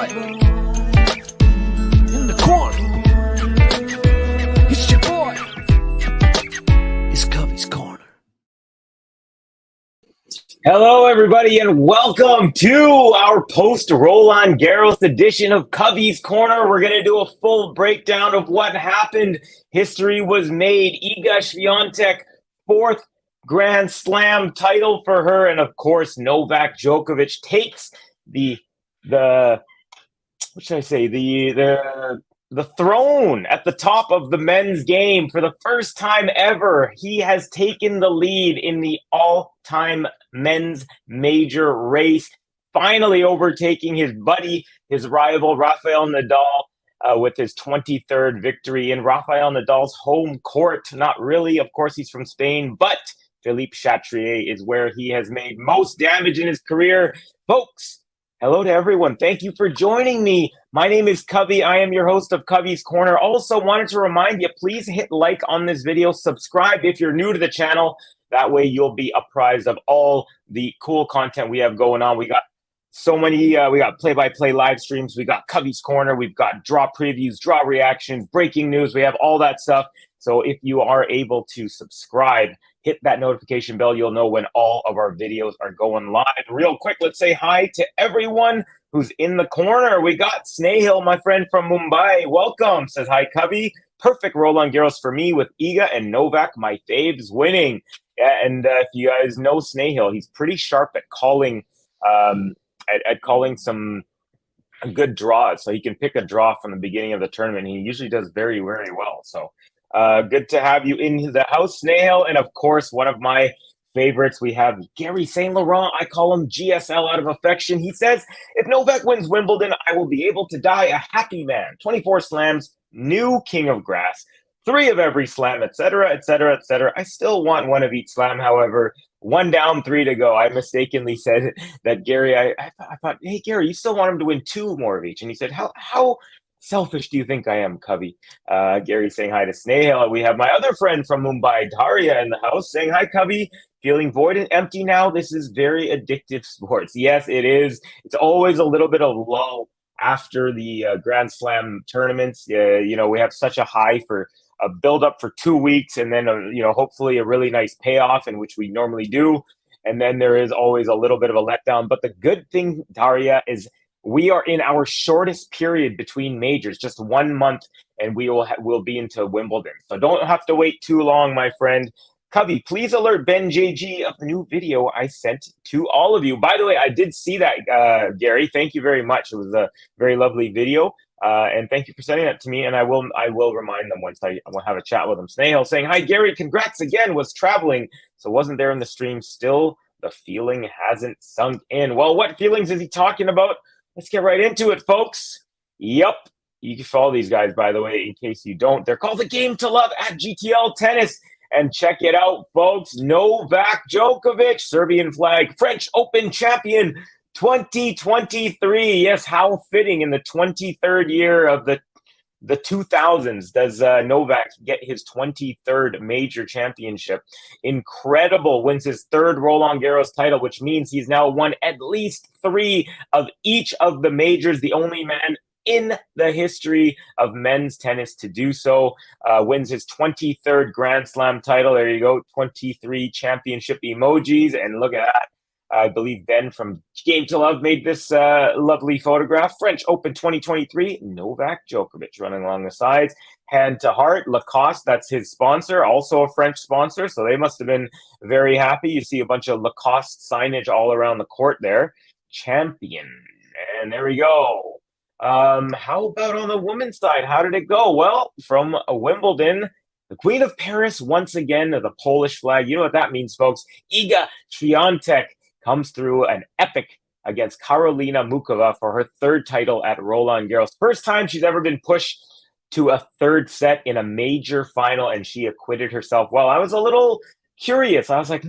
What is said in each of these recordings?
boy. In the corner. It's your boy. It's Kavi's corner. Hello, everybody, and welcome to our post-Roland Garros edition of Kavi's Corner. We're going to do a full breakdown of what happened. History was made. Iga Swiatek, fourth Grand Slam title for her, and of course, Novak Djokovic takes the throne at the top of the men's game for the first time ever. He has taken the lead in the all-time men's major race, finally overtaking his buddy, his rival, Rafael Nadal, with his 23rd victory in Rafael Nadal's home court. Not really, of course, he's from Spain, but Philippe Chatrier is where he has made most damage in his career. Folks, hello to everyone. Thank you for joining me. My name is Kavi. I am your host of Kavi's Corner. Also wanted to remind you, please hit like on this video. Subscribe if you're new to the channel. That way you'll be apprised of all the cool content we have going on. We got so many, we got play-by-play live streams. We got Kavi's Corner. We've got draw previews, draw reactions, breaking news. We have all that stuff. So if you are able to subscribe, hit that notification bell. You'll know when all of our videos are going live. Real quick, let's say hi to everyone who's in the corner. We got Snehal, my friend from Mumbai. Welcome. Says hi, Kavi. Perfect Roland Garros for me with Iga and Novak, my faves, winning. Yeah, and if you guys know Snehal, he's pretty sharp at calling some good draws. So he can pick a draw from the beginning of the tournament. He usually does very, very well. So good to have you in the house, Snehal. And of course, one of my favorites, we have Gary St. Laurent. I call him GSL out of affection. He says, if Novak wins Wimbledon, I will be able to die a happy man. 24 slams, new king of grass, 3 of every slam, etc., etc., etc. I still want 1 of each slam, however. 1 down, 3 to go. I mistakenly said that Gary, I thought, hey, Gary, you still want him to win 2 more of each. And he said, how selfish do you think I am, Kavi? Gary saying hi to Snehal. We have my other friend from Mumbai, Daria, in the house saying hi, Kavi. Feeling void and empty now? This is very addictive sports. Yes, it is. It's always a little bit of lull after the Grand Slam tournaments. We have such a high for a build-up for 2 weeks, and then, hopefully a really nice payoff, in which we normally do. And then there is always a little bit of a letdown. But the good thing, Daria, is we are in our shortest period between majors, just 1 month, and we'll be into Wimbledon. So don't have to wait too long, my friend. Kavi, please alert Ben JG of the new video I sent to all of you. By the way, I did see that, Gary. Thank you very much. It was a very lovely video. And thank you for sending that to me. And I will remind them once I will have a chat with them. Snehal saying, hi, Gary, congrats again. Was traveling, so wasn't there in the stream. Still, the feeling hasn't sunk in. Well, what feelings is he talking about? Let's get right into it, folks. Yep. You can follow these guys, by the way, in case you don't. They're called The Game to Love at GTL Tennis. And check it out, folks. Novak Djokovic, Serbian flag, French Open champion 2023. Yes, how fitting in the 23rd year of the 2000s does Novak get his 23rd major championship. Incredible. Wins his 3rd Roland Garros title, which means he's now won at least 3 of each of the majors. The only man in the history of men's tennis to do so. Wins his 23rd Grand Slam title. There you go, 23 championship emojis. And look at that. I believe Ben from Game to Love made this lovely photograph. French Open 2023, Novak Djokovic running along the sides. Hand to heart, Lacoste, that's his sponsor, also a French sponsor. So they must have been very happy. You see a bunch of Lacoste signage all around the court there. Champion. And there we go. How about on the women's side? How did it go? Well, from Wimbledon, the Queen of Paris, once again, the Polish flag. You know what that means, folks. Iga Swiatek comes through an epic against Karolina Muchova for her 3rd title at Roland Garros. First time she's ever been pushed to a 3rd set in a major final, and she acquitted herself well. I was a little curious. I was like,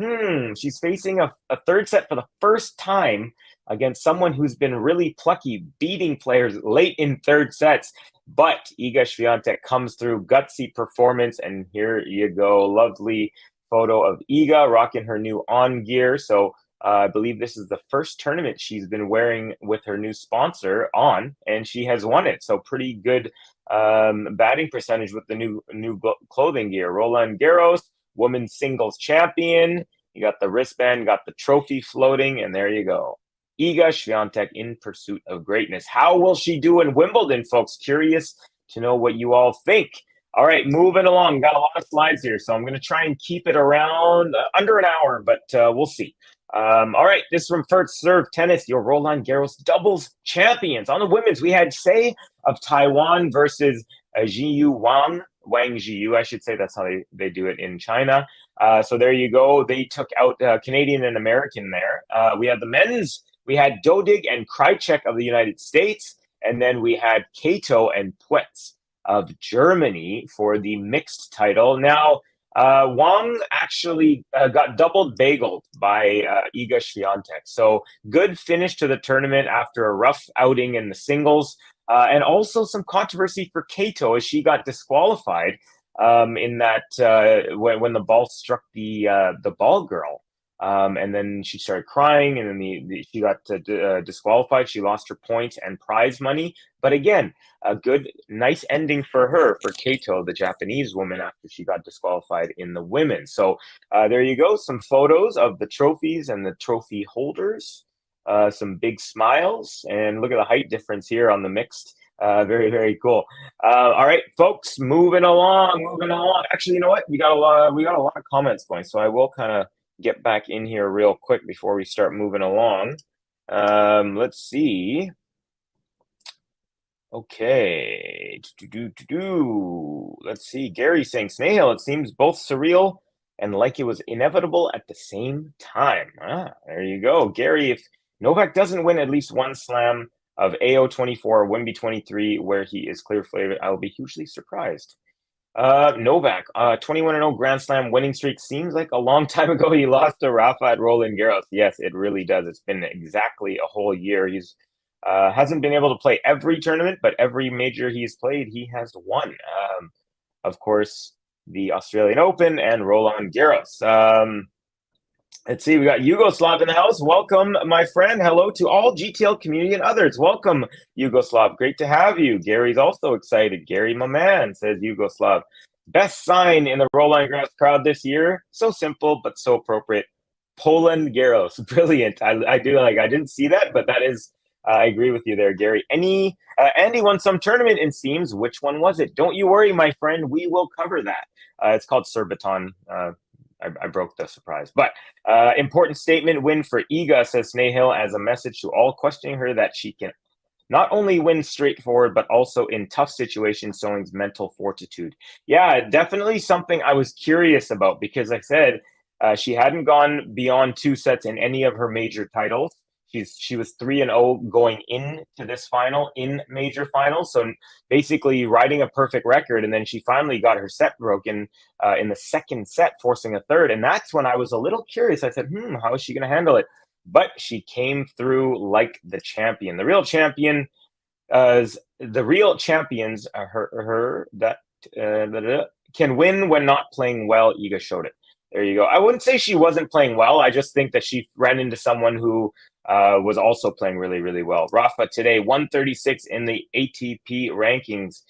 she's facing a 3rd set for the first time against someone who's been really plucky, beating players late in 3rd sets. But Iga Swiatek comes through, gutsy performance, and here you go. Lovely photo of Iga rocking her new On gear. So I believe this is the first tournament she's been wearing with her new sponsor on, and she has won it. So pretty good batting percentage with the new clothing gear. Roland Garros, women's singles champion. You got the wristband, got the trophy floating, and there you go. Iga Swiatek in pursuit of greatness. How will she do in Wimbledon, folks? Curious to know what you all think. All right, moving along. Got a lot of slides here, so I'm going to try and keep it around under an hour, but we'll see. All right, this is from First Serve Tennis, your Roland Garros doubles champions. On the women's, we had Sei of Taiwan versus Jiyu Wang Jiyu, I should say. That's how they do it in China. So there you go. They took out Canadian and American there. We had the men's. We had Dodig and Krajicek of the United States. And then we had Kato and Puetz of Germany for the mixed title. Now, Wang actually got double bageled by Iga Swiatek. So good finish to the tournament after a rough outing in the singles. And also some controversy for Kato as she got disqualified in that when the ball struck the ball girl. And then she started crying, and then she got disqualified. She lost her points and prize money. But again, a good, nice ending for her, for Kato, the Japanese woman, after she got disqualified in the women. So there you go. Some photos of the trophies and the trophy holders. Some big smiles. And look at the height difference here on the mixed. Very, very cool. All right, folks, moving along. Actually, you know what? We got a lot of comments going, so I will kind of get back in here real quick before we start moving along. Let's see. Okay. Let's see. Gary saying, Snail, it seems both surreal and like it was inevitable at the same time. There you go. Gary, if Novak doesn't win at least one slam of AO 24 or Wimby 23 where he is clear favored, I will be hugely surprised. Novak, 21-0 Grand Slam winning streak. Seems like a long time ago he lost to Rafa at Roland Garros. Yes, it really does. It's been exactly a whole year. He's hasn't been able to play every tournament, but every major he's played, he has won. Of course, the Australian Open and Roland Garros. Let's see, we got Yugoslav in the house. Welcome, my friend. Hello to all GTL community and others. Welcome, Yugoslav. Great to have you. Gary's also excited. Gary, my man, says Yugoslav. Best sign in the Roland Garros crowd this year. So simple, but so appropriate. Poland Garros. Brilliant. I do like, I didn't see that, but that is, I agree with you there, Gary. Andy won some tournament in Steams. Which one was it? Don't you worry, my friend. We will cover that. It's called Surbiton. I broke the surprise. But important statement win for Iga, says Snahill, as a message to all questioning her that she can not only win straightforward, but also in tough situations, showing mental fortitude. Yeah, definitely something I was curious about because I said she hadn't gone beyond 2 sets in any of her major titles. She was 3-0 going into this final in major finals. So basically riding a perfect record. And then she finally got her set broken in the second set, forcing a third. And that's when I was a little curious. I said, how is she going to handle it? But she came through like the champion. The real champion, the real champions are that can win when not playing well. Iga showed it. There you go. I wouldn't say she wasn't playing well. I just think that she ran into someone who was also playing really, really well. Rafa today, 136 in the ATP rankings.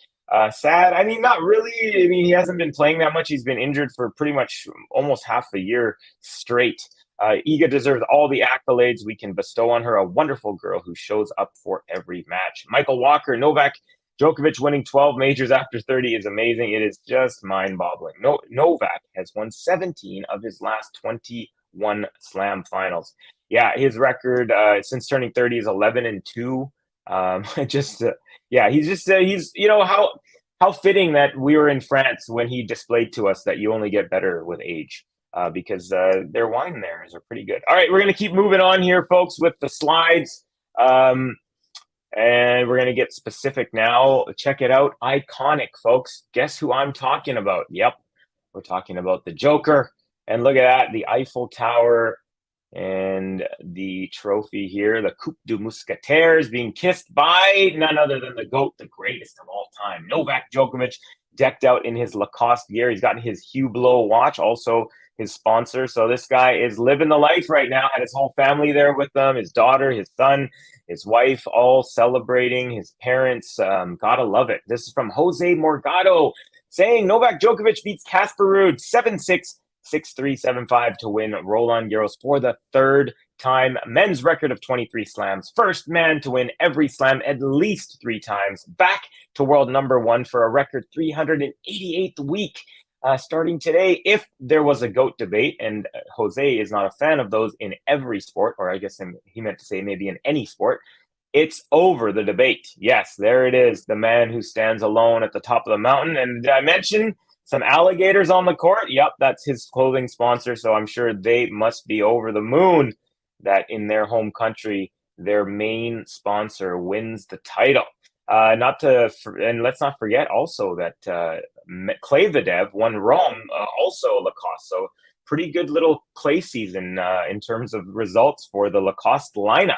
Sad. I mean, not really. I mean, he hasn't been playing that much. He's been injured for pretty much almost half a year straight. Iga deserves all the accolades we can bestow on her. A wonderful girl who shows up for every match. Michael Walker, Novak Djokovic winning 12 majors after 30 is amazing. It is just mind-boggling. Novak has won 17 of his last 21 Slam finals. Yeah, his record since turning 30 is 11-2. He's how fitting that we were in France when he displayed to us that you only get better with age. Because their wine there are pretty good. All right, we're going to keep moving on here, folks, with the slides. And we're going to get specific now. Check it out. Iconic, folks. Guess who I'm talking about? Yep, we're talking about the Joker. And look at that, the Eiffel Tower and the trophy here, the Coupe du Mousquetaires, being kissed by none other than the GOAT, the greatest of all time, Novak Djokovic, decked out in his Lacoste gear. He's got his Hublot watch, also his sponsor. So this guy is living the life right now. Had his whole family there with him, his daughter, his son, his wife, all celebrating, his parents. Gotta love it. This is from Jose Morgado saying Novak Djokovic beats Casper Ruud 7-6, 6-3, 7-5 to win Roland Garros for the third time. Men's record of 23 slams. First man to win every slam at least 3 times. Back to world number 1 for a record 388th week. Starting today, if there was a GOAT debate, and Jose is not a fan of those in every sport, or I guess he meant to say maybe in any sport, it's over, the debate. Yes, there it is, the man who stands alone at the top of the mountain. And did I mention some alligators on the court? Yep, that's his clothing sponsor, so I'm sure they must be over the moon that in their home country, their main sponsor wins the title. And let's not forget also that Klavidev won Rome, also Lacoste. So pretty good little clay season in terms of results for the Lacoste lineup.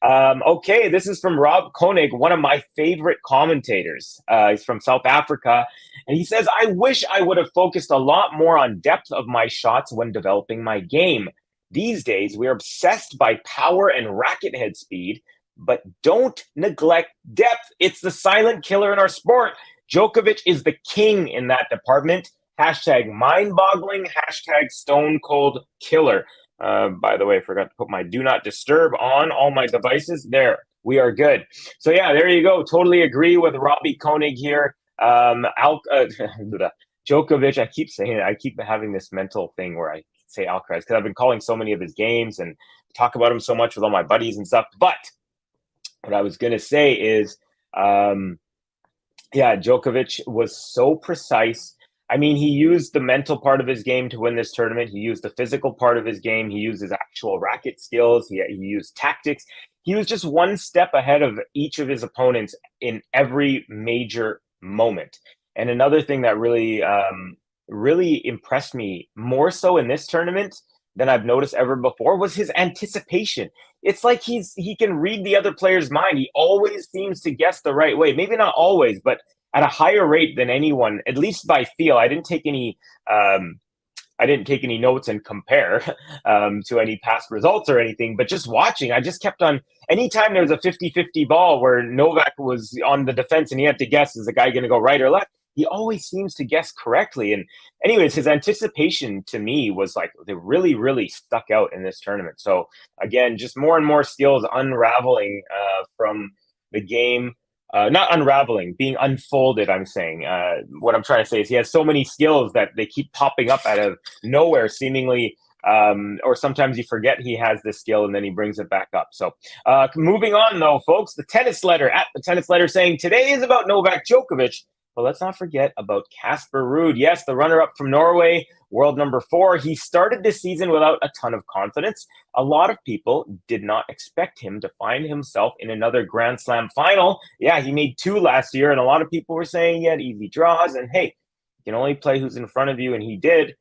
Okay, this is from Rob Koenig, one of my favorite commentators. He's from South Africa, and he says, I wish I would have focused a lot more on depth of my shots when developing my game. These days, we're obsessed by power and racket head speed, but don't neglect depth. It's the silent killer in our sport. Djokovic is the king in that department. Hashtag mind-boggling, hashtag stone cold killer. By the way, I forgot to put my do not disturb on all my devices. There, we are good. So yeah, there you go. Totally agree with Robbie Koenig here. Djokovic, I keep saying it. I keep having this mental thing where I say Alcaraz because I've been calling so many of his games and talk about him so much with all my buddies and stuff. But what I was going to say is, Djokovic was so precise. I mean, he used the mental part of his game to win this tournament. He used the physical part of his game. He used his actual racket skills. He used tactics. He was just one step ahead of each of his opponents in every major moment. And another thing that really, really impressed me more so in this tournament than I've noticed ever before was his anticipation. It's like he can read the other player's mind. He always seems to guess the right way. Maybe not always, but at a higher rate than anyone, at least by feel. I didn't take any notes and compare to any past results or anything, but just watching, I just kept on, anytime there was a 50-50 ball where Novak was on the defense and he had to guess, is the guy going to go right or left? He always seems to guess correctly. And anyways, his anticipation to me was like, they really, really stuck out in this tournament. So again, just more and more skills unraveling from the game. Not unraveling, being unfolded, I'm saying. What I'm trying to say is he has so many skills that they keep popping up out of nowhere, seemingly, or sometimes you forget he has this skill and then he brings it back up. So moving on, though, folks, the tennis letter saying, today is about Novak Djokovic, but let's not forget about Casper Ruud. Yes, the runner-up from Norway, world number 4. He started this season without a ton of confidence. A lot of people did not expect him to find himself in another Grand Slam final. Yeah, he made 2 last year, and a lot of people were saying he had easy draws, and hey, you can only play who's in front of you, and he did.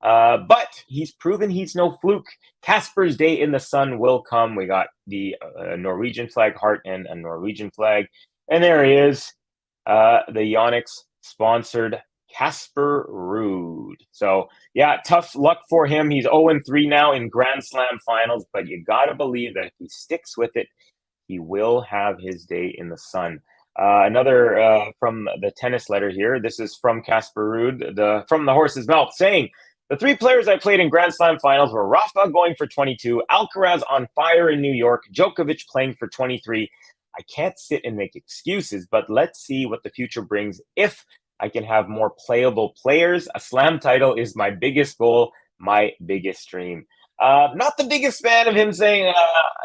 But he's proven he's no fluke. Casper's day in the sun will come. We got the Norwegian flag heart and a Norwegian flag. And there he is, the Yonex-sponsored Casper Ruud. So, yeah, tough luck for him. He's 0-3 now in Grand Slam finals, but you got to believe that if he sticks with it, he will have his day in the sun. Another from the tennis letter here. This is from Casper Ruud, from the horse's mouth, saying, the 3 players I played in Grand Slam finals were Rafa going for 22, Alcaraz on fire in New York, Djokovic playing for 23. I can't sit and make excuses, but let's see what the future brings if I can have more playable players. A slam title is my biggest goal, my biggest dream. Not the biggest fan of him saying,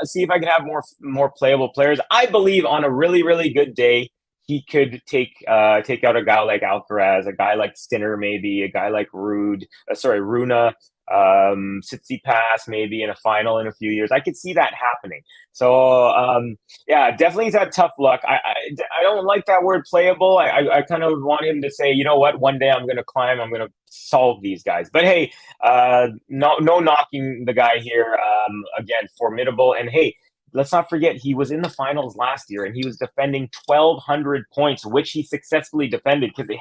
see if I can have more playable players. I believe on a really, really good day, he could take out a guy like Alcaraz, a guy like Sinner, maybe a guy like Rune, Tsitsipas, maybe in a final in a few years. I could see that happening. So definitely he's had tough luck. I don't like that word playable. I kind of want him to say, you know what, one day I'm going to climb, I'm going to solve these guys. But hey, no knocking the guy here. Again, formidable. And hey, let's not forget, he was in the finals last year, and he was defending 1,200 points, which he successfully defended, because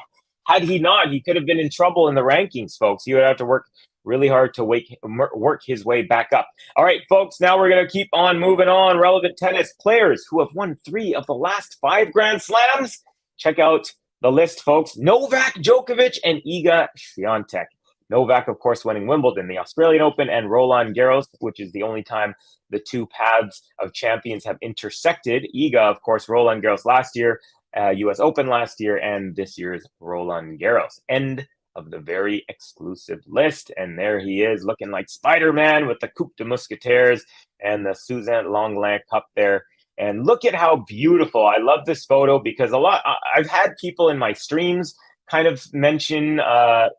had he not, he could have been in trouble in the rankings, folks. He would have to work really hard to work his way back up. All right, folks, now we're going to keep on moving on. Relevant tennis players who have won 3 of the last 5 Grand Slams. Check out the list, folks. Novak Djokovic and Iga Swiatek. Novak, of course, winning Wimbledon, the Australian Open, and Roland Garros, which is the only time the two paths of champions have intersected. Iga, of course, Roland Garros last year, US Open last year, and this year's Roland Garros. End of the very exclusive list. And there he is, looking like Spider-Man with the Coupe de Musketeers and the Suzanne Lenglen Cup there. And look at how beautiful. I love this photo because I've had people in my streams kind of mention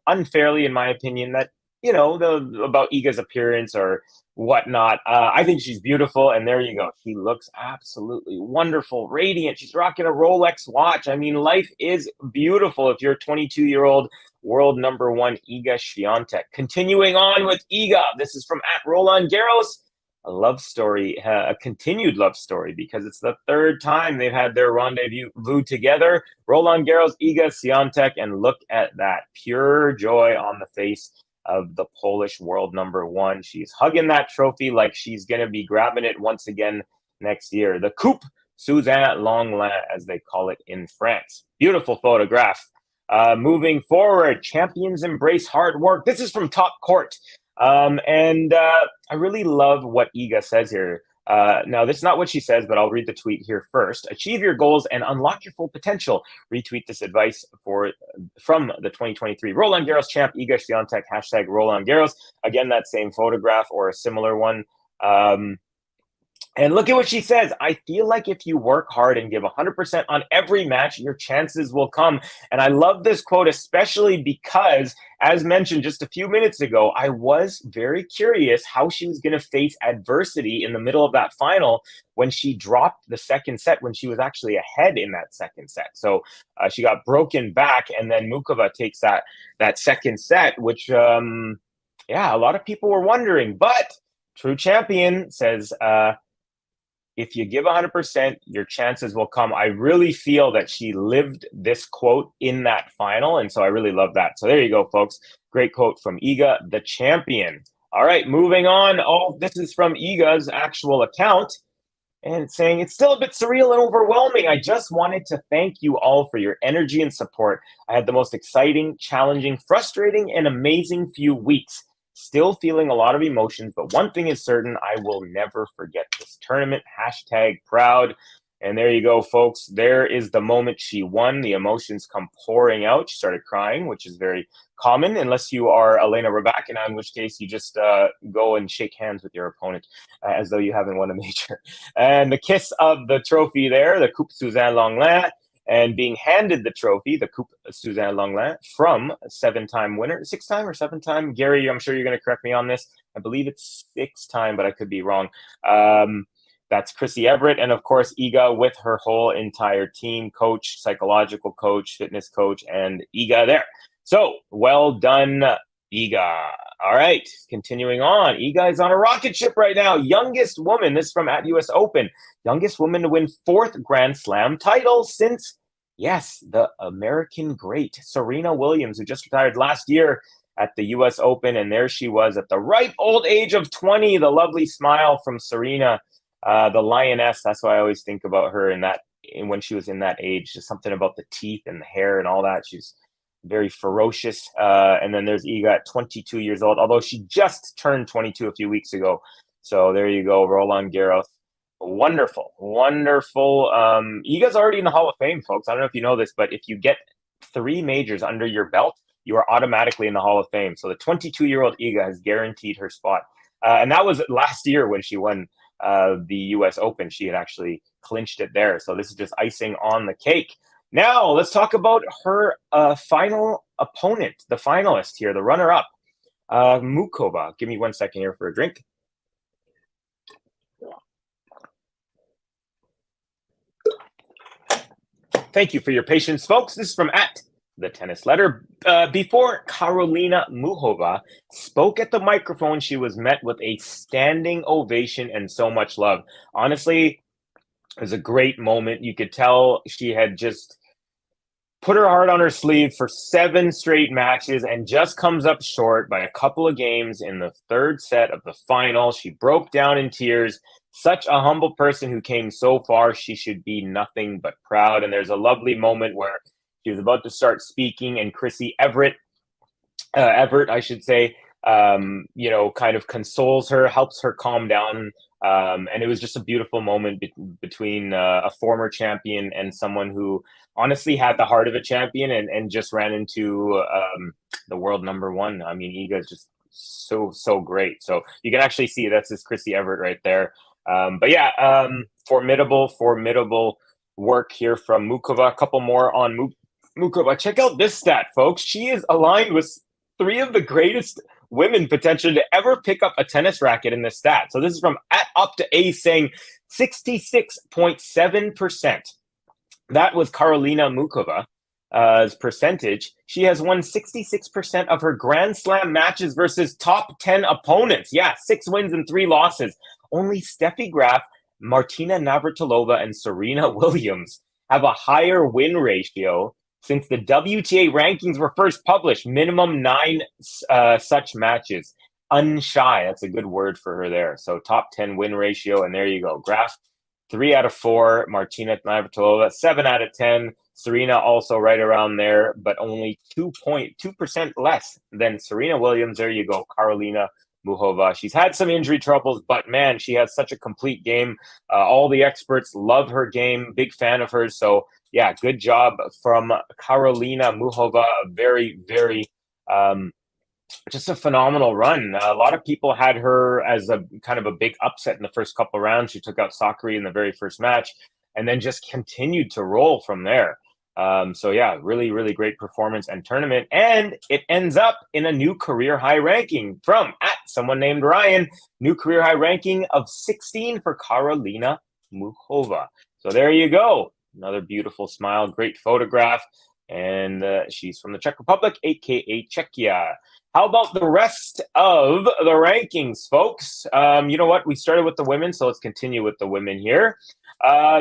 unfairly, in my opinion, that, about Iga's appearance or whatnot. I think she's beautiful, and there you go. She looks absolutely wonderful, radiant. She's rocking a Rolex watch. I mean, life is beautiful if you're a 22-year-old world number 1 Iga Swiatek. Continuing on with Iga, this is from @Roland Garros. A love story, a continued love story, because it's the 3rd time they've had their rendezvous together. Roland Garros, Iga Swiatek, and look at that pure joy on the face of the Polish world number 1. She's hugging that trophy like she's going to be grabbing it once again next year. The Coupe Suzanne Lenglen, as they call it in France. Beautiful photograph. Moving forward, champions embrace hard work. This is from Top Court. I really love what Iga says here. Now, this is not what she says, but I'll read the tweet here first. Achieve your goals and unlock your full potential. Retweet this advice from the 2023 Roland Garros champ, Iga Swiatek, #Roland Garros. Again, that same photograph or a similar one. And look at what she says. I feel like if you work hard and give 100% on every match, your chances will come. And I love this quote, especially because, as mentioned just a few minutes ago, I was very curious how she was going to face adversity in the middle of that final when she dropped the second set, when she was actually ahead in that second set. So she got broken back, and then Muchova takes that second set, which, a lot of people were wondering. But true champion says, if you give 100%, your chances will come. I really feel that she lived this quote in that final, and so I really love that. So there you go, folks. Great quote from Iga, the champion. All right, moving on. Oh, this is from Iga's actual account, and it's saying, it's still a bit surreal and overwhelming. I just wanted to thank you all for your energy and support. I had the most exciting, challenging, frustrating, and amazing few weeks. Still feeling a lot of emotions, but one thing is certain, I will never forget this tournament. #proud. And there you go, folks. There is the moment she won. The emotions come pouring out. She started crying, which is very common, unless you are Elena Rybakina, in which case you just go and shake hands with your opponent as though you haven't won a major. And the kiss of the trophy there, the Coupe Suzanne Lenglen, and being handed the trophy, the Coupe Suzanne Lenglen, from a 7-time winner, 6-time or 7-time? Gary, I'm sure you're going to correct me on this. I believe it's 6-time, but I could be wrong. That's Chrissy Everett, and of course, Iga with her whole entire team, coach, psychological coach, fitness coach, and Iga there. So, well done, Iga. All right, continuing on. Iga is on a rocket ship right now. Youngest woman, this is from @US Open, youngest woman to win 4th Grand Slam title since, yes, the American great Serena Williams, who just retired last year at the US Open, and there she was at the ripe old age of 20. The lovely smile from Serena, the lioness. That's why I always think about her when she was in that age. Just something about the teeth and the hair and all that. She's very ferocious. And then there's Iga at 22 years old, although she just turned 22 a few weeks ago. So there you go, Roland Garros. Wonderful, wonderful. Iga's already in the Hall of Fame, folks. I don't know if you know this, but if you get 3 majors under your belt, you are automatically in the Hall of Fame. So the 22-year-old Iga has guaranteed her spot. And that was last year when she won the US Open. She had actually clinched it there. So this is just icing on the cake. Now, let's talk about her final opponent, the finalist here, the runner-up, Muchova. Give me 1 second here for a drink. Thank you for your patience, folks. This is from @The Tennis Letter. Before Karolina Muchova spoke at the microphone, she was met with a standing ovation and so much love. Honestly, it was a great moment. You could tell she had just put her heart on her sleeve for 7 straight matches and just comes up short by a couple of games in the third set of the final. She broke down in tears. Such a humble person who came so far. She should be nothing but proud. And there's a lovely moment where she was about to start speaking, and Chrissy Everett, I should say, kind of consoles her, helps her calm down. And it was just a beautiful moment between a former champion and someone who honestly had the heart of a champion and just ran into the world number one. I mean, Iga is just so great. So you can actually see that's this Chrissy Everett right there. But yeah, formidable work here from Muchova. A couple more on Muchova. Check out this stat, folks. She is aligned with 3 of the greatest women potentially to ever pick up a tennis racket in this stat. So this is from @UpToAce saying 66.7%. That was Karolina Muchova's percentage. She has won 66% of her Grand Slam matches versus top 10 opponents. Yeah, 6 wins and 3 losses. Only Steffi Graf, Martina Navratilova, and Serena Williams have a higher win ratio since the WTA rankings were first published. Minimum 9 such matches. Unshy. That's a good word for her there. So top 10 win ratio. And there you go. Graf, 3 out of 4. Martina Navratilova, 7 out of 10. Serena also right around there, but only 2.2% less than Serena Williams. There you go. Karolina Muchova. She's had some injury troubles, but man, she has such a complete game. All the experts love her game. Big fan of hers. So yeah, good job from Karolina Muchova. Very, just a phenomenal run. A lot of people had her as a kind of a big upset in the first couple of rounds. She took out Sakari in the very first match and then just continued to roll from there. So yeah, really great performance and tournament. And it ends up in a new career high ranking from someone named Ryan. New career high ranking of 16 for Karolina Muchova. So there you go. Another beautiful smile, great photograph. And she's from the Czech Republic, aka Czechia. How about the rest of the rankings, folks? You know what? We started with the women, so let's continue with the women here.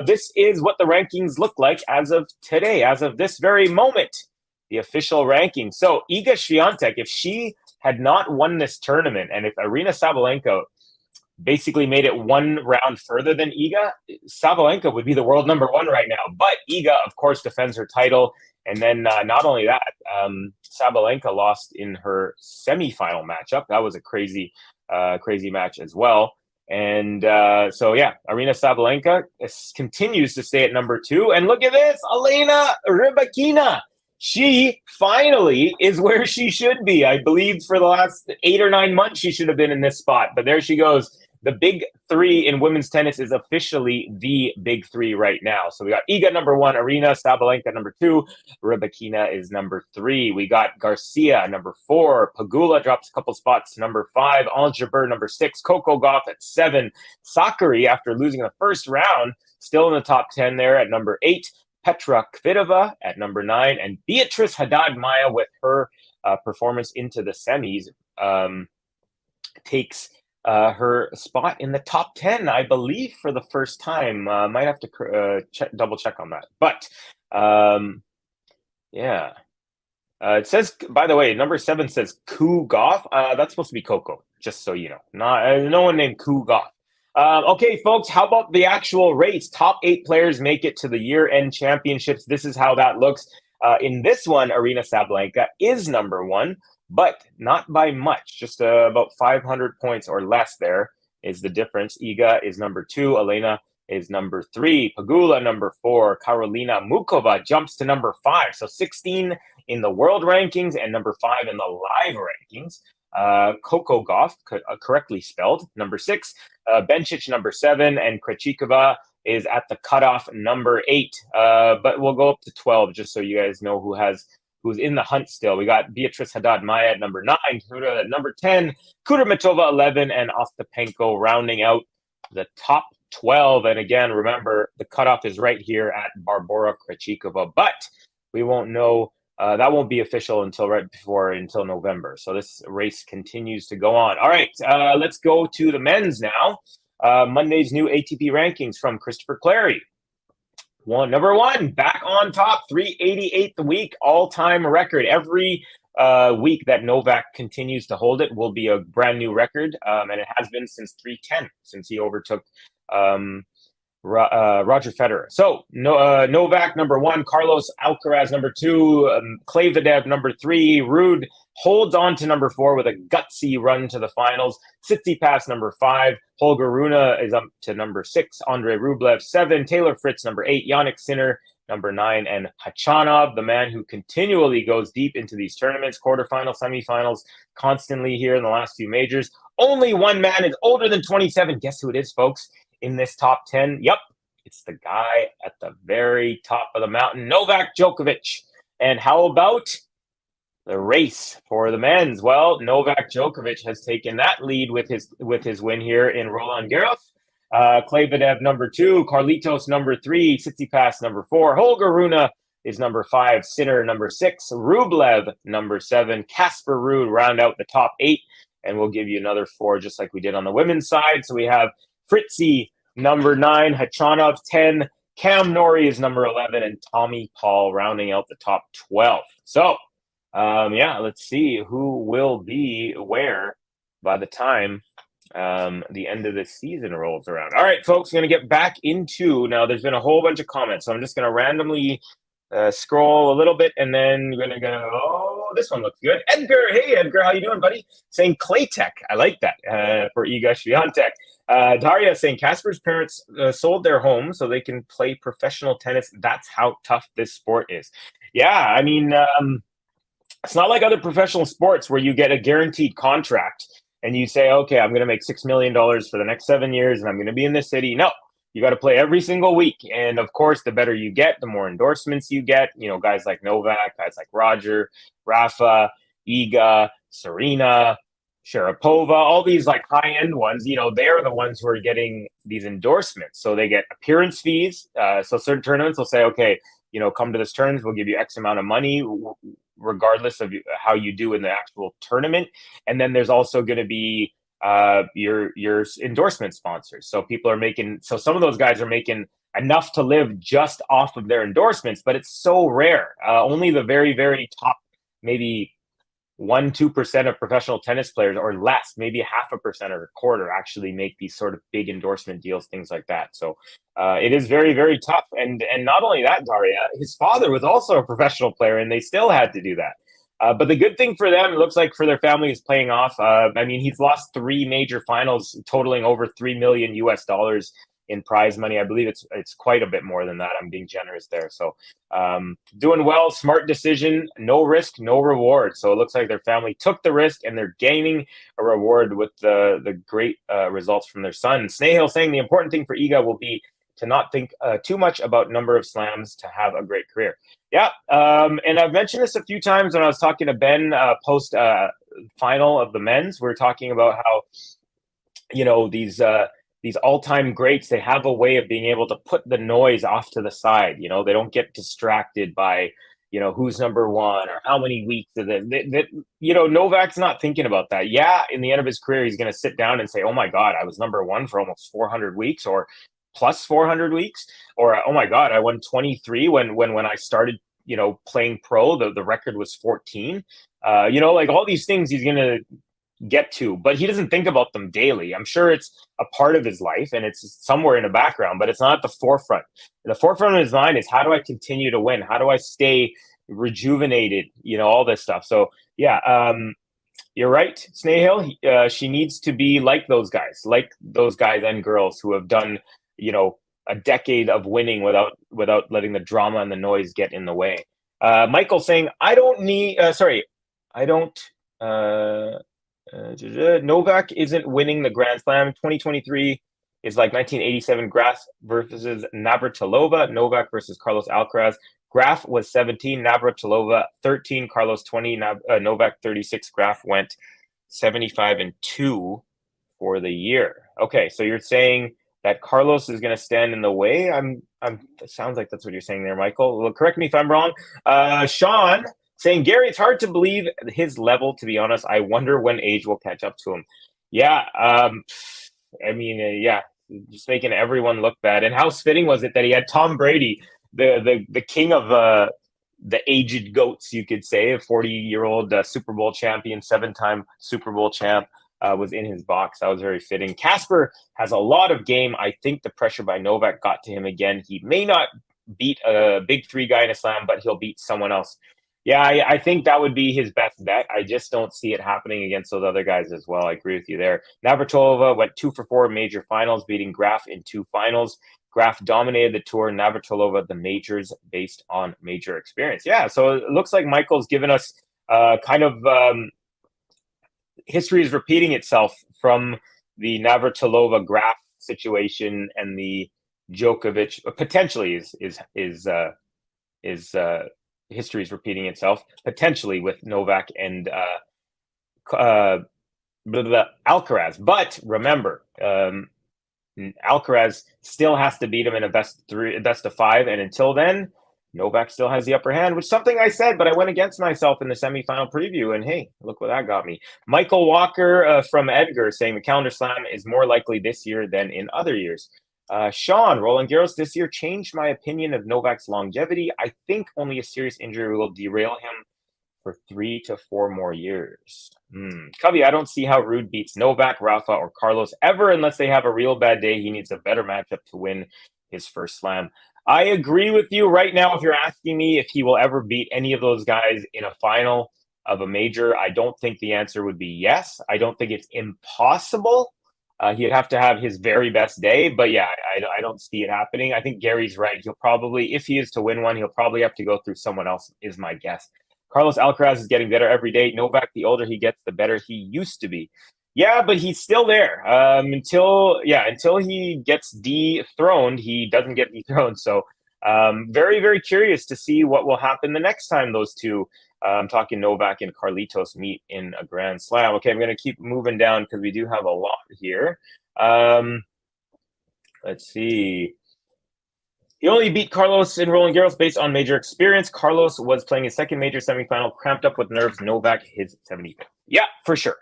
This is what the rankings look like as of today, as of this very moment, the official ranking. So Iga Swiatek, if she had not won this tournament, and if Aryna Sabalenka basically made it 1 round further than Iga, Sabalenka would be the world number 1 right now. But Iga, of course, defends her title. And then not only that, Sabalenka lost in her semifinal matchup. That was a crazy match as well. And so, yeah, Aryna Sabalenka continues to stay at number 2. And look at this, Elena Rybakina. She finally is where she should be. I believe for the last 8 or 9 months, she should have been in this spot. But there she goes. The big 3 in women's tennis is officially the big 3 right now. So we got Iga number 1, Aryna Sabalenka number 2, Rybakina is number 3. We got Garcia number 4, Pegula drops a couple spots to number 5, Angeber number 6, Coco Gauff at 7, Sakari after losing the first round still in the top 10 there at number 8, Petra Kvitova at number 9, and Beatrice Haddad-Maia with her performance into the semis takes her spot in the top 10, I believe, for the first time. Might have to double check on that. But, yeah. It says, by the way, number 7 says Ku Goff. That's supposed to be Coco, just so you know. No one named Ku Goff. Okay, folks, how about the actual race? Top 8 players make it to the year-end championships. This is how that looks. In this one, Aryna Sabalenka is number 1. But not by much, just about 500 points or less there is the difference. Iga is number 2. Elena is number 3. Pegula number 4. Karolina Muchova jumps to number 5. So 16 in the world rankings and number 5 in the live rankings. Coco Gauff, correctly spelled, number 6. Bencic number 7. And Krejcikova is at the cutoff number 8. But we'll go up to 12 just so you guys know who's in the hunt still. We got Beatrice Haddad-Maia at number 9, Kuda at number 10, Kudermetova 11, and Ostapenko rounding out the top 12. And again, remember, the cutoff is right here at Barbora Krejcikova, but we won't know. That won't be official until November. So this race continues to go on. All right, let's go to the men's now. Monday's new ATP rankings from Christopher Clary. Number one, back on top, 388th week, all-time record. Every week that Novak continues to hold it will be a brand new record, and it has been since 310, since he overtook Roger Federer. So Novak number one, Carlos Alcaraz number two, Klavidev number three, Ruud holds on to number four with a gutsy run to the finals. Tsitsipas number five, Holger Rune is up to number six, Andre Rublev seven, Taylor Fritz number eight, Yannick Sinner number nine, and Khachanov, the man who continually goes deep into these tournaments, quarterfinals, semifinals, constantly here in the last few majors. Only one man is older than 27. Guess who it is, folks, in this top 10? Yep, it's the guy at the very top of the mountain, Novak Djokovic. And how about the race for the men's? Well, Novak Djokovic has taken that lead with his win here in Roland Garros. Klavidev number two, Carlitos number three, Tsitsipas number four, Holger Rune is number five, Sinner number six, Rublev number seven, Casper Ruud round out the top eight, and we'll give you another four just like we did on the women's side. So we have Fritzy number nine, Khachanov 10, Cam Norrie is number 11, and Tommy Paul rounding out the top 12. So let's see who will be where by the time the end of the season rolls around. All right, folks, going to get back into, now there's been a whole bunch of comments, so I'm just going to randomly scroll a little bit, and then we're going to go, oh, this one looks good. Edgar, hey, Edgar, how you doing, buddy? Saying Claytech. I like that for Iga Swiatek. Daria saying Casper's parents sold their home so they can play professional tennis. That's how tough this sport is. Yeah, I mean, it's not like other professional sports where you get a guaranteed contract and you say, okay, I'm going to make $6 million for the next 7 years and I'm going to be in this city. No, you got to play every single week. And of course, the better you get, the more endorsements you get. You know, guys like Novak, guys like Roger, Rafa, Iga, Serena, Sharapova, all these like high-end ones, you know, they're the ones who are getting these endorsements. So they get appearance fees. So certain tournaments will say, okay, you know, come to this tournament, we'll give you X amount of money, regardless of how you do in the actual tournament. And then there's also going to be your endorsement sponsors. So people are making, so some of those guys are making enough to live just off of their endorsements, but it's so rare. Only the very, very top, maybe 1-2% of professional tennis players or less, maybe 0.5% or a quarter actually make these sort of big endorsement deals, things like that. So it is very, very tough. And not only that, Daria, his father was also a professional player and they still had to do that. But the good thing for them, it looks like for their family, is paying off. I mean, he's lost 3 major finals totaling over $3 million in prize money. I believe it's quite a bit more than that. I'm being generous there. So doing well, smart decision, no risk, no reward. So it looks like their family took the risk and they're gaining a reward with the great results from their son. Snehal saying the important thing for Iga will be to not think too much about number of slams to have a great career. Yeah, and I've mentioned this a few times when I was talking to Ben post final of the men's. We were talking about how, you know, these all-time greats, they have a way of being able to put the noise off to the side. You know, they don't get distracted by, you know, who's number one or how many weeks of it. You know, Novak's not thinking about that. Yeah, in the end of his career, he's going to sit down and say, oh my God, I was number one for almost 400 weeks or plus 400 weeks. Or, oh my God, I won 23 when I started, you know, playing pro, the record was 14. You know, like all these things he's going to get to, but he doesn't think about them daily. I'm sure it's a part of his life and it's somewhere in the background, but it's not at the forefront. The forefront of his mind is, how do I continue to win? How do I stay rejuvenated? You know, all this stuff. So yeah, you're right, Snehal. She needs to be like those guys and girls who have done, you know, a decade of winning without letting the drama and the noise get in the way. Michael saying, Novak isn't winning the Grand Slam. 2023 is like 1987 Graf versus Navratilova. Novak versus Carlos Alcaraz. Graf was 17, Navratilova 13, Carlos 20, Novak 36. Graf went 75-2 for the year. Okay, so you're saying that Carlos is going to stand in the way? It sounds like that's what you're saying there, Michael. Well, correct me if I'm wrong. Sean saying, Gary, it's hard to believe his level, to be honest. I wonder when age will catch up to him. Yeah, I mean, yeah, just making everyone look bad. And how fitting was it that he had Tom Brady, the king of the aged goats, you could say, a 40-year-old Super Bowl champion, 7-time Super Bowl champ, was in his box. That was very fitting. Casper has a lot of game. I think the pressure by Novak got to him again. He may not beat a big three guy in a slam, but he'll beat someone else. Yeah, I think that would be his best bet. I just don't see it happening against those other guys as well. I agree with you there. Navratilova went 2 for 4 major finals, beating Graf in 2 finals. Graf dominated the tour, Navratilova the majors based on major experience. Yeah, so it looks like Michael's given us history is repeating itself from the Navratilova Graf situation, and the Djokovic potentially is history is repeating itself potentially with Novak and Alcaraz. But remember, Alcaraz still has to beat him in a best of 5, and until then, Novak still has the upper hand, which is something I said, but I went against myself in the semifinal preview, and hey, look what that got me. Michael Walker from Edgar saying the calendar slam is more likely this year than in other years. Sean, Roland Garros this year changed my opinion of Novak's longevity. I think only a serious injury will derail him for 3 to 4 more years. Kavi, I don't see how Ruud beats Novak, Rafa, or Carlos ever unless they have a real bad day. He needs a better matchup to win his first slam. I agree with you right now. If you're asking me if he will ever beat any of those guys in a final of a major, I don't think the answer would be yes. I don't think it's impossible. He'd have to have his very best day, but yeah, I don't see it happening. I think Gary's right. He'll probably, if he is to win one, he'll probably have to go through someone else, is my guess. Carlos Alcaraz is getting better every day. Novak, the older he gets, the better he used to be. Yeah, but he's still there until he gets dethroned. He doesn't get dethroned. So very, very curious to see what will happen the next time those two, I'm talking Novak and Carlitos, meet in a Grand Slam. Okay, I'm going to keep moving down because we do have a lot here. Let's see. He only beat Carlos in Roland Garros based on major experience. Carlos was playing his second major semifinal, cramped up with nerves. Novak, his 75th. Yeah, for sure.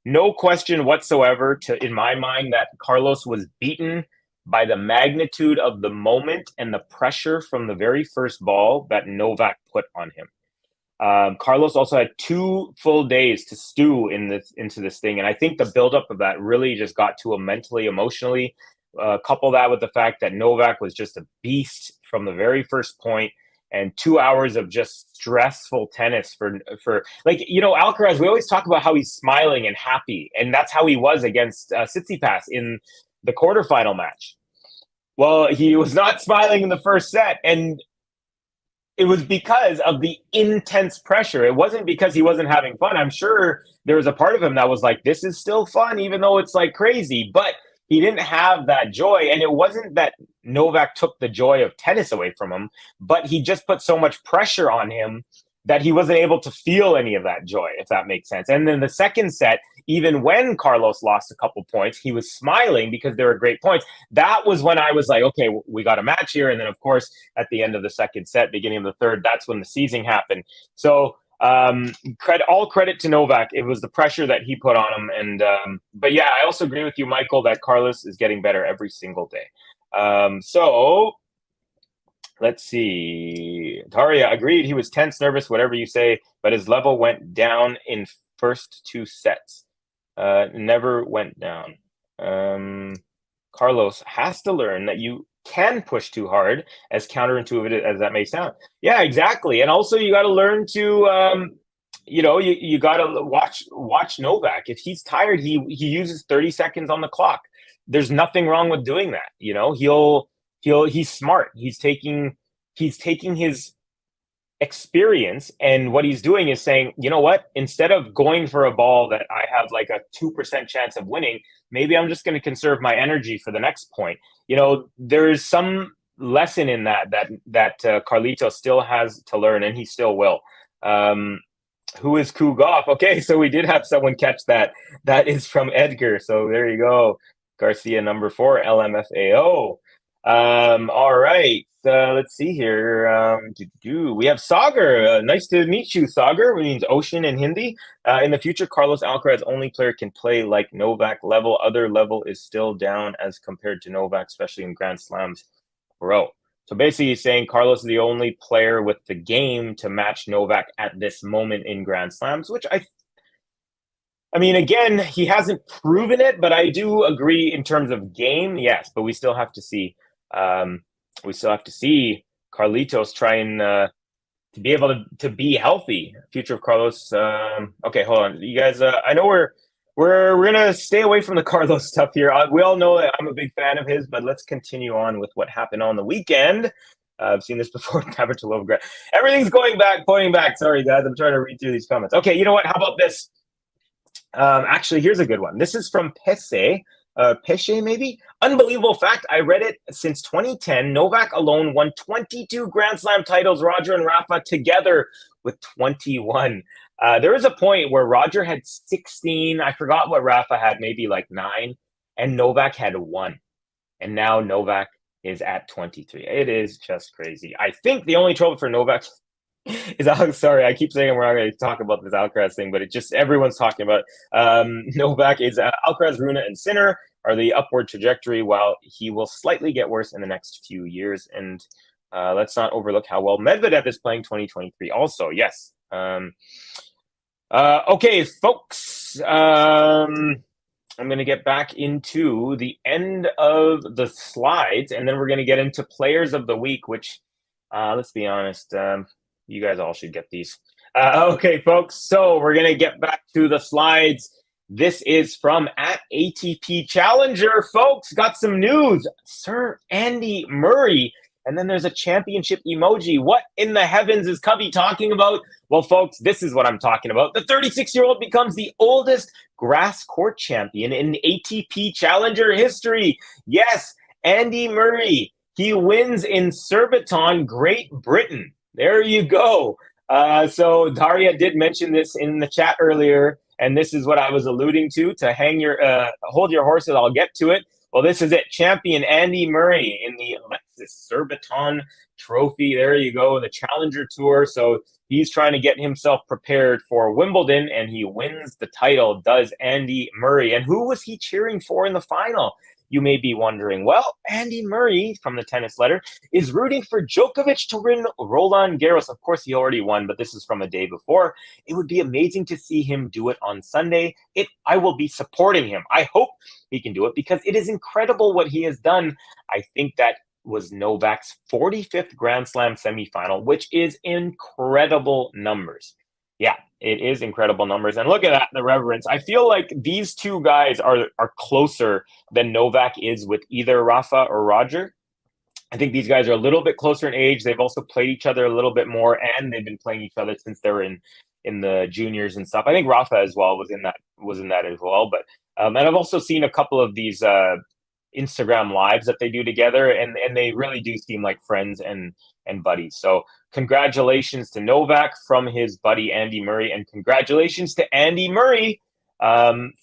No question whatsoever, in my mind, that Carlos was beaten by the magnitude of the moment and the pressure from the very first ball that Novak put on him. Carlos also had 2 full days to stew into this thing, and I think the buildup of that really just got to him mentally, emotionally. Couple that with the fact that Novak was just a beast from the very first point, and 2 hours of just stressful tennis for Alcaraz. We always talk about how he's smiling and happy, and that's how he was against Tsitsipas in the quarterfinal match. Well, he was not smiling in the first set, and it was because of the intense pressure. It wasn't because he wasn't having fun. I'm sure there was a part of him that was like, this is still fun, even though it's like crazy, but he didn't have that joy. And it wasn't that Novak took the joy of tennis away from him, but he just put so much pressure on him that he wasn't able to feel any of that joy, if that makes sense. And then the second set, even when Carlos lost a couple points, he was smiling because they were great points. That was when I was like, okay, we got a match here. And then, of course, at the end of the second set, beginning of the third, that's when the seizing happened. So all credit to Novak. It was the pressure that he put on him. And but yeah, I also agree with you, Michael, that Carlos is getting better every single day. So let's see. Taria agreed. He was tense, nervous, whatever you say, but his level went down in first 2 sets. Never went down. Carlos has to learn that you can push too hard, as counterintuitive as that may sound. Yeah, exactly. And also you got to learn to, you got to watch Novak. If he's tired, he uses 30 seconds on the clock. There's nothing wrong with doing that. He's smart. He's taking his experience, and what he's doing is saying, you know what, instead of going for a ball that I have like a 2% chance of winning, maybe I'm just going to conserve my energy for the next point. There's some lesson in that Carlito still has to learn, and he still will. Who is Kugov? Okay, so we did have someone catch that. That is from Edgar. So there you go. Garcia number 4, LMFAO. All right. Let's see here. We have Sagar. Nice to meet you, Sagar. It means ocean in Hindi. In the future, Carlos Alcaraz only player can play like Novak level. Other level is still down as compared to Novak, especially in Grand Slams. Bro. So basically, he's saying Carlos is the only player with the game to match Novak at this moment in Grand Slams, which I mean, again, he hasn't proven it, but I do agree in terms of game, yes. But we still have to see. Um, we still have to see Carlitos try and to be able to be healthy. Future of Carlos. Okay, hold on, you guys. I know we're gonna stay away from the Carlos stuff here. We all know that I'm a big fan of his, but let's continue on with what happened on the weekend. I've seen this before. Everything's pointing back. Sorry, guys. I'm trying to read through these comments. Okay, you know what? How about this? Actually, here's a good one. This is from Pesce, maybe? Unbelievable fact. I read it since 2010. Novak alone won 22 Grand Slam titles. Roger and Rafa together with 21. There was a point where Roger had 16. I forgot what Rafa had, maybe like 9. And Novak had 1. And now Novak is at 23. It is just crazy. I think the only trouble for Novak is sorry, I keep saying we're not going to talk about this Alcaraz thing, but it just everyone's talking about Novak is Alcaraz, Rune, and Sinner are the upward trajectory, while he will slightly get worse in the next few years. And let's not overlook how well Medvedev is playing 2023. Also, yes. Okay, folks. I'm going to get back into the end of the slides, and then we're going to get into players of the week, which, let's be honest, you guys all should get these. Okay, folks. So we're going to get back to the slides. This is from at ATP Challenger, folks. Got some news. Sir Andy Murray. And then there's a championship emoji. What in the heavens is Kavi talking about? Well, folks, this is what I'm talking about. The 36-year-old becomes the oldest grass court champion in ATP Challenger history. Yes, Andy Murray. He wins in Surbiton, Great Britain. There you go. So Daria did mention this in the chat earlier, and this is what I was alluding to hold your horses, I'll get to it. Well, this is it. Champion Andy Murray in the Alexis Surbiton Trophy. There you go, the Challenger Tour. So he's trying to get himself prepared for Wimbledon, and he wins the title, does Andy Murray. And who was he cheering for in the final? You may be wondering. Well, Andy Murray, from the tennis letter, is rooting for Djokovic to win Roland Garros. Of course, he already won, but this is from a day before. It would be amazing to see him do it on Sunday. I will be supporting him. I hope he can do it because it is incredible what he has done. I think that was Novak's 45th Grand Slam semifinal, which is incredible numbers. Yeah, it is incredible numbers. And look at that, the reverence. I feel like these two guys are closer than Novak is with either Rafa or Roger. I think these guys are a little bit closer in age. They've also played each other a little bit more, and they've been playing each other since they were in the juniors and stuff. I think Rafa as well was in that as well. But and I've also seen a couple of these Instagram lives that they do together, and they really do seem like friends and buddies. So congratulations to Novak from his buddy Andy Murray, and congratulations to Andy Murray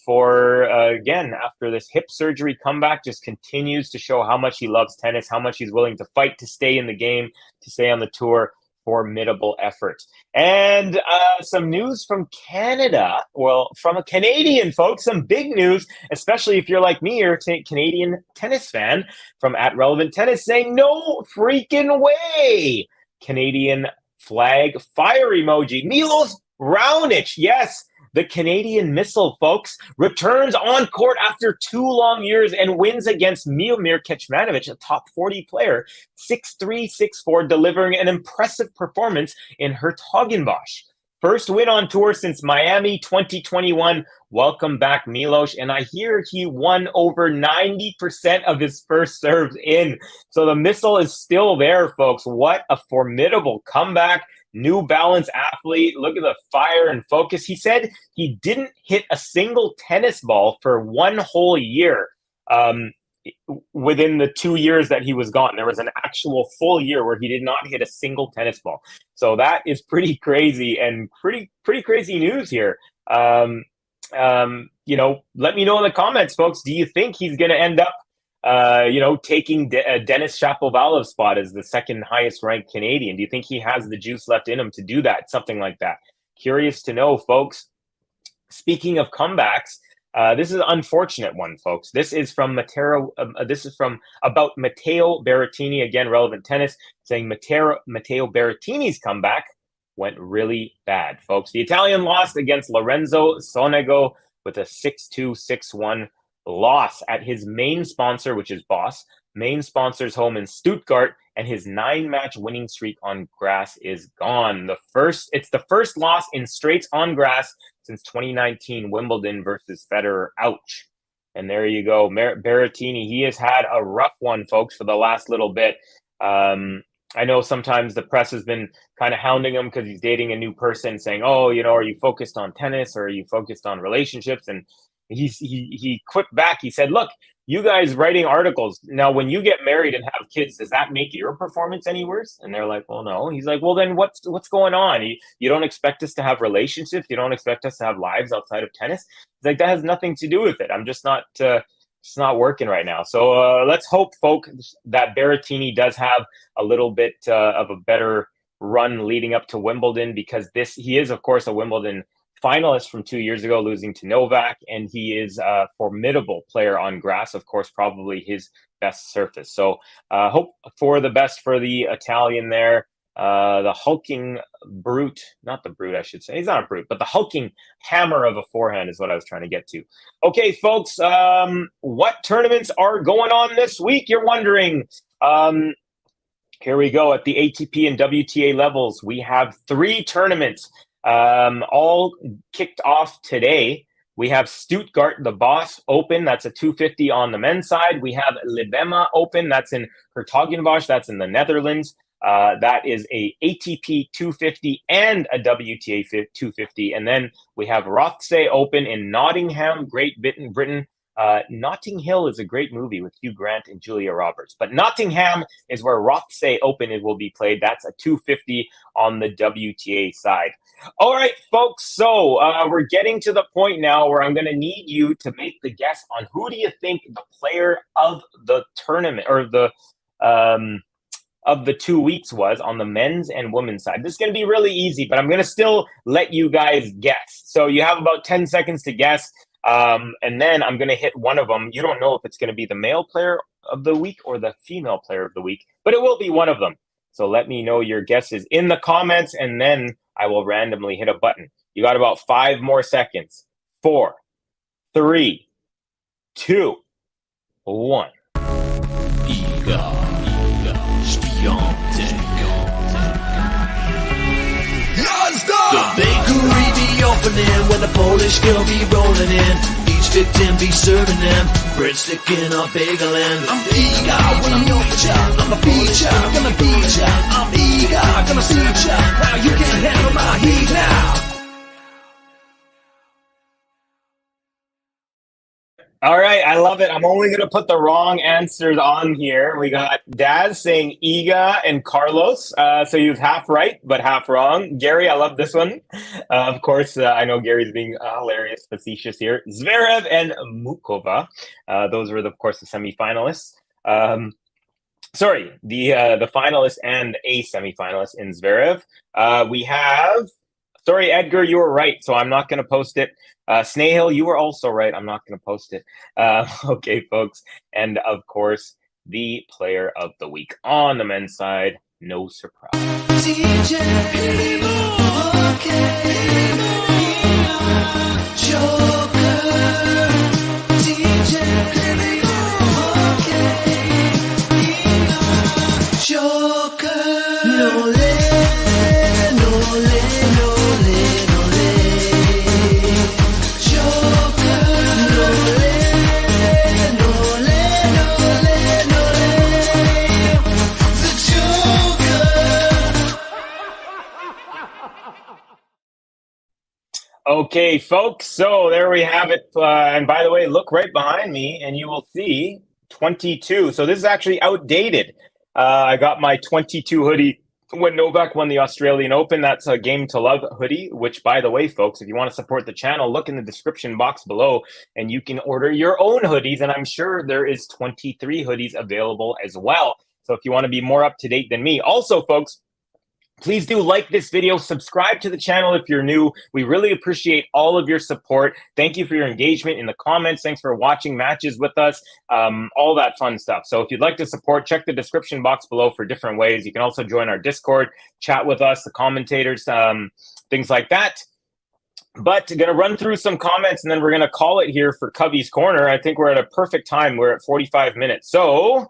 for again, after this hip surgery comeback, just continues to show how much he loves tennis, how much he's willing to fight to stay in the game, to stay on the tour. Formidable effort. And some news from Canada. Well, from a Canadian, folks, some big news, especially if you're like me, you're a Canadian tennis fan, from at Relevant Tennis saying, no freaking way. Canadian flag fire emoji. Milos Raonic, yes, the Canadian missile, folks, returns on court after 2 long years and wins against Miomir Kecmanovic, a top 40 player, 6-3, 6-4, delivering an impressive performance in Hertogenbosch. First win on tour since Miami 2021. Welcome back, Milos. And I hear he won over 90% of his first serves in. So the missile is still there, folks. What a formidable comeback. New Balance athlete. Look at the fire and focus. He said he didn't hit a single tennis ball for 1 whole year within the 2 years that he was gone. There was an actual full year where he did not hit a single tennis ball. So that is pretty crazy and pretty crazy news here. Let me know in the comments, folks. Do you think he's going to end up taking Denis Shapovalov's spot as the second highest ranked Canadian? Do you think he has the juice left in him to do that? Something like that. Curious to know, folks. Speaking of comebacks, this is an unfortunate one, folks. This is from Matteo Berrettini, again, relevant tennis, saying Matteo Berrettini's comeback went really bad, folks. The Italian lost against Lorenzo Sonego with a 6-2, 6-1 loss at his main sponsor, which is Boss. Main sponsor's home in Stuttgart, and his 9-match winning streak on grass is gone. It's the first loss in straights on grass since 2019 Wimbledon versus Federer. Ouch. And there you go. Berrettini, he has had a rough one, folks, for the last little bit. I know sometimes the press has been kind of hounding him because he's dating a new person, saying, oh, are you focused on tennis or are you focused on relationships? And he quipped back. He said, look, you guys writing articles, now when you get married and have kids, does that make your performance any worse? And they're like, well, no. He's like, well, then what's going on? You don't expect us to have relationships? You don't expect us to have lives outside of tennis? He's like, that has nothing to do with it. I'm just not it's not working right now. So let's hope, folks, that Berrettini does have a little bit of a better run leading up to Wimbledon, because he is, of course, a Wimbledon finalist from 2 years ago, losing to Novak, and he is a formidable player on grass, of course, probably his best surface. So hope for the best for the Italian there. The hulking brute, not the brute, I should say. He's not a brute, but the hulking hammer of a forehand is what I was trying to get to. Okay, folks, what tournaments are going on this week, you're wondering? Here we go. At the ATP and WTA levels, we have 3 tournaments all kicked off today. We have Stuttgart, the Boss Open. That's a 250 on the men's side. We have Libema Open. That's in Hertogenbosch. That's in the Netherlands. That is a ATP 250 and a WTA 250. And then we have Rothesay Open in Nottingham, Great Britain. Notting Hill is a great movie with Hugh Grant and Julia Roberts. But Nottingham is where Rothesay Open will be played. That's a 250 on the WTA side. All right, folks. So we're getting to the point now where I'm going to need you to make the guess on who do you think the player of the tournament or of the 2 weeks was on the men's and women's side. This is going to be really easy, but I'm going to still let you guys guess. So you have about 10 seconds to guess. And then I'm going to hit one of them. You don't know if it's going to be the male player of the week or the female player of the week, but it will be one of them. So let me know your guesses in the comments, and then I will randomly hit a button. You got about 5 more seconds. 4, 3, 2, 1. Iga Swiatek. The bakery be opening when the Polish girl be rolling in. Each victim be serving them bread sticking or bagelin. I'm eager when I'm your child. I'm a feature, gonna beat ya. I'm eager, gonna see ya. Now you can handle my heat now. All right, I love it. I'm only going to put the wrong answers on here. We got Daz saying Iga and Carlos. So he was half right, but half wrong. Gary, I love this one. Of course, I know Gary's being hilarious, facetious here. Zverev and Muchova. Those were, of course, the semifinalists. Sorry, the finalists and a semifinalist in Zverev. We have... Sorry, Edgar, you were right, so I'm not going to post it. Snail, you were also right. I'm not going to post it. Okay, folks. And, of course, the player of the week on the men's side. No surprise. Okay, folks, so there we have it. And by the way, look right behind me and you will see 22. So this is actually outdated. I got my 22 hoodie when Novak won the Australian Open. That's a Game to Love hoodie, which, by the way, folks, if you want to support the channel, look in the description box below and you can order your own hoodies. And I'm sure there is 23 hoodies available as well. So if you want to be more up to date than me. Also, folks, please do like this video, subscribe to the channel if you're new. We really appreciate all of your support. Thank you for your engagement in the comments. Thanks for watching matches with us, all that fun stuff. So if you'd like to support, check the description box below for different ways. You can also join our Discord, chat with us, the commentators, things like that. But going to run through some comments, and then we're going to call it here for Kavi's Corner. I think we're at a perfect time. We're at 45 minutes. So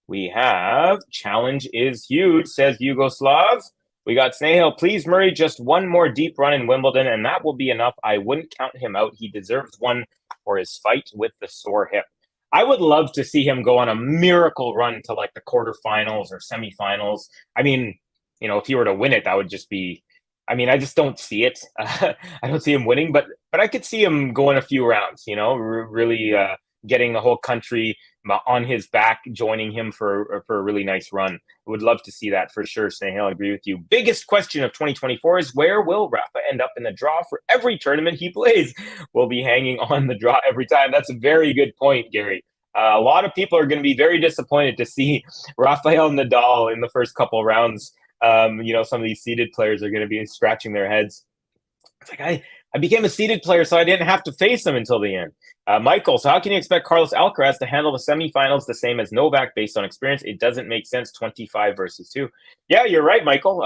we have, challenge is huge, says Yugoslav. We got Snehal, please, Murray, just one more deep run in Wimbledon, and that will be enough. I wouldn't count him out. He deserves one for his fight with the sore hip. I would love to see him go on a miracle run to like the quarterfinals or semifinals. I mean, you know, if he were to win it, that would just be, I mean, I just don't see it. I don't see him winning, but I could see him going a few rounds, you know, really getting the whole country on his back, joining him for a really nice run. I would love to see that for sure, Snehal. I agree with you. Biggest question of 2024 is, where will Rafa end up in the draw for every tournament he plays? Will be hanging on the draw every time. That's a very good point, Gary. A lot of people are going to be very disappointed to see Rafael Nadal in the first couple rounds. You know, some of these seeded players are going to be scratching their heads. It's like, I became a seeded player, so I didn't have to face him until the end. Michael, so how can you expect Carlos Alcaraz to handle the semifinals the same as Novak based on experience? It doesn't make sense, 25 versus 2. Yeah, you're right, Michael.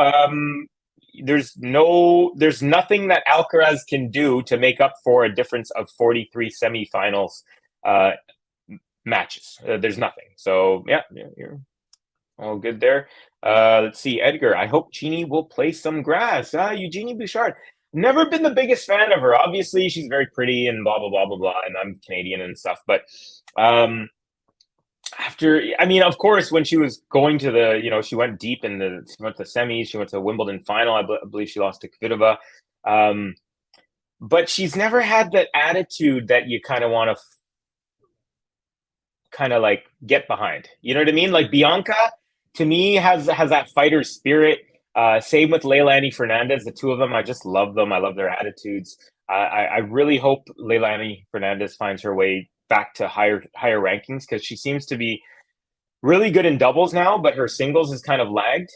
There's nothing that Alcaraz can do to make up for a difference of 43 semifinals matches. There's nothing. So, yeah, you're all good there. Let's see, Edgar, I hope Jeannie will play some grass. Eugenie Bouchard. Never been the biggest fan of her. Obviously, she's very pretty and blah, blah, blah, blah, blah, and I'm Canadian and stuff. But I mean, of course, when she was going to the, you know, she went deep in she went to semis, she went to Wimbledon final. I believe she lost to Kvitova. But she's never had that attitude that you kind of want to kind of like get behind. You know what I mean? Like Bianca, to me, has that fighter spirit. Same with Leilani Fernandez. The two of them, I just love them. I love their attitudes. I really hope Leilani Fernandez finds her way back to higher rankings, because she seems to be really good in doubles now, but her singles has kind of lagged.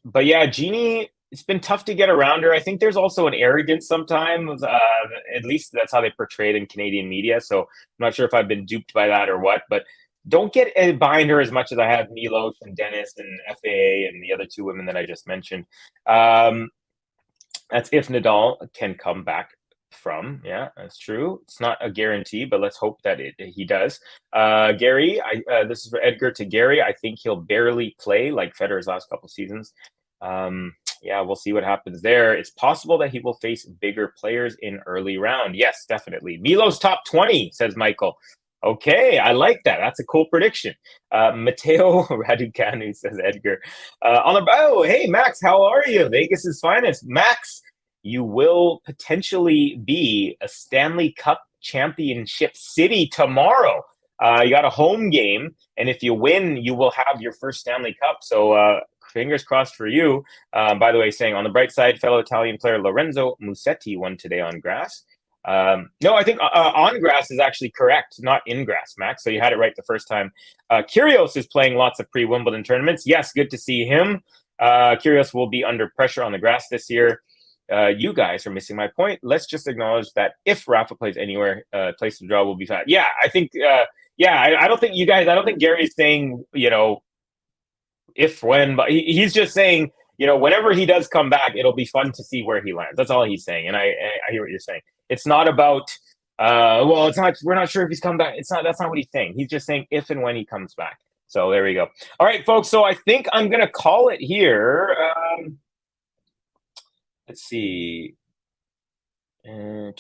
But yeah, Jeannie, it's been tough to get around her. I think there's also an arrogance sometimes. At least that's how they portray it in Canadian media. So I'm not sure if I've been duped by that or what, but don't get behind her as much as I have Milos and Dennis and FAA and the other two women that I just mentioned. That's if Nadal can come back from. Yeah, that's true. It's not a guarantee, but let's hope that he does. Gary, this is for Edgar to Gary. I think he'll barely play like Federer's last couple seasons. Yeah, we'll see what happens there. It's possible that he will face bigger players in early round. Yes, definitely. Milos top 20, says Michael. Okay, I like that. That's a cool prediction. Matteo Raducanu, says Edgar. Hey, Max, how are you? Vegas's finest. Max, you will potentially be a Stanley Cup championship city tomorrow. You got a home game, and if you win, you will have your first Stanley Cup. So fingers crossed for you. By the way, saying on the bright side, fellow Italian player Lorenzo Musetti won today on grass. No, I think on grass is actually correct, not in grass, Max. So you had it right the first time. Kyrgios is playing lots of pre-Wimbledon tournaments. Yes, good to see him. Kyrgios will be under pressure on the grass this year. You guys are missing my point. Let's just acknowledge that if Rafa plays anywhere, place to draw will be fine. Yeah, I think. I don't think you guys. I don't think Gary's saying, you know, if when, but he's just saying, you know, whenever he does come back, it'll be fun to see where he lands. That's all he's saying, and I hear what you're saying. It's not about, well, it's not, we're not sure if he's come back. That's not what he's saying. He's just saying if and when he comes back. So there we go. All right, folks. So I think I'm going to call it here. Let's see. A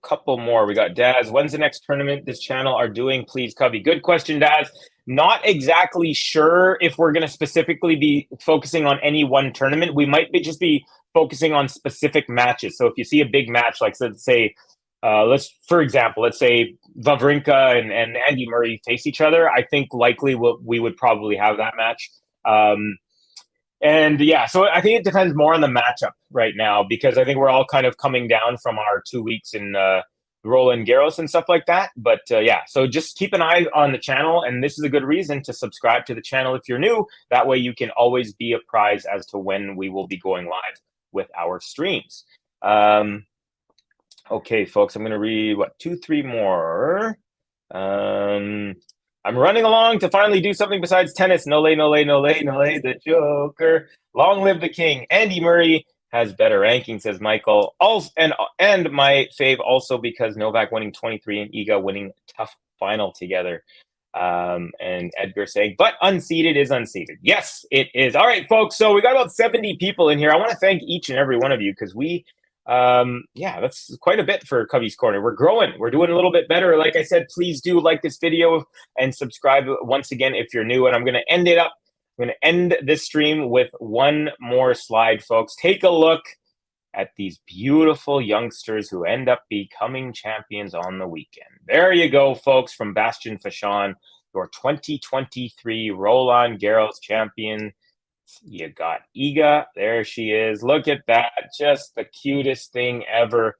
couple more. We got Daz. When's the next tournament this channel are doing? Please, Kavi. Good question, Daz. Not exactly sure if we're going to specifically be focusing on any one tournament. We might just be focusing on specific matches. So if you see a big match, like let's say, for example, let's say Wawrinka and Andy Murray face each other, I think likely we would probably have that match. And yeah, so I think it depends more on the matchup right now, because I think we're all kind of coming down from our 2 weeks in Roland Garros and stuff like that. But yeah, so just keep an eye on the channel, and this is a good reason to subscribe to the channel if you're new. That way you can always be apprised as to when we will be going live with our streams. Okay, folks, I'm going to read, 2-3 more. I'm running along to finally do something besides tennis. No lay, the Joker. Long live the king. Andy Murray has better rankings, says Michael. Also, and my fave also because Novak winning 23 and Iga winning tough final together. And Edgar saying, but unseeded is unseeded. Yes, it is. All right, folks. So we got about 70 people in here. I want to thank each and every one of you, because we that's quite a bit for Kavi's Corner. We're growing. We're doing a little bit better. Like I said, please do like this video and subscribe once again if you're new. And I'm going to end it up. I'm going to end this stream with one more slide, folks. Take a look at these beautiful youngsters who end up becoming champions on the weekend. There you go, folks, from Bastien Fachon, your 2023 Roland Garros champion. You got Iga. There she is. Look at that. Just the cutest thing ever.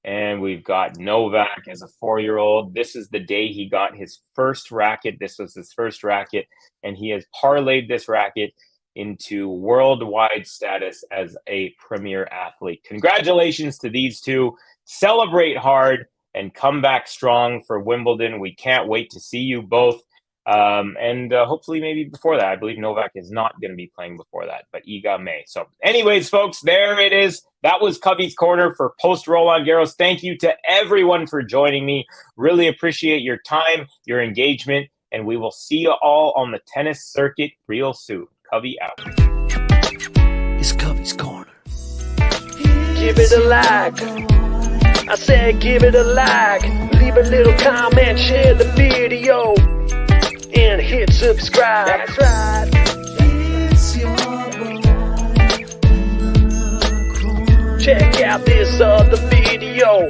And we've got Novak as a 4-year-old. This is the day he got his first racket. This was his first racket. And he has parlayed this racket into worldwide status as a premier athlete. Congratulations to these two. Celebrate hard and come back strong for Wimbledon. We can't wait to see you both. And hopefully maybe before that. I believe Novak is not going to be playing before that, but Iga may. So anyways, folks, there it is. That was Kavi's Corner for post Roland Garros. Thank you to everyone for joining me. Really appreciate your time, your engagement, and we will see you all on the tennis circuit real soon. Kavi out. It's Kavi's Corner. Give it a like. I said give it a like. Leave a little comment, share the video, and hit subscribe. That's right. Check out this other video.